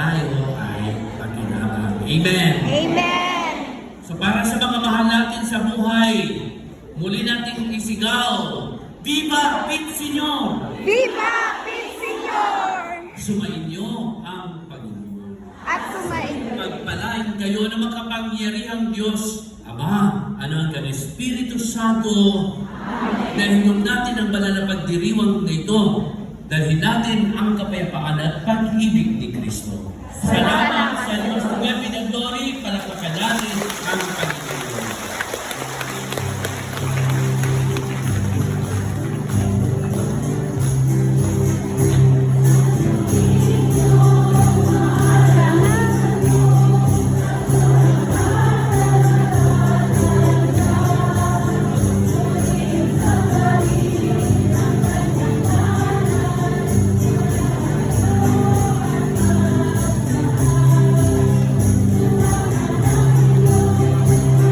tayo ay pakinabang. Amen! Amen! So para sa mga mahal natin sa buhay, muli natin isigaw, Viva Pizzinyor! Viva Pizzinyor! Sumainyo ang Panginoon. At sumainyo. Pagpalain kayo ng makapangyarihang Diyos, Ama, Anak, at Espiritu Santo. Dahil natin ang banal na pagdiriwang na ito, dalhin natin ang kapayapaan at pag-ibig ni Kristo. Salamat!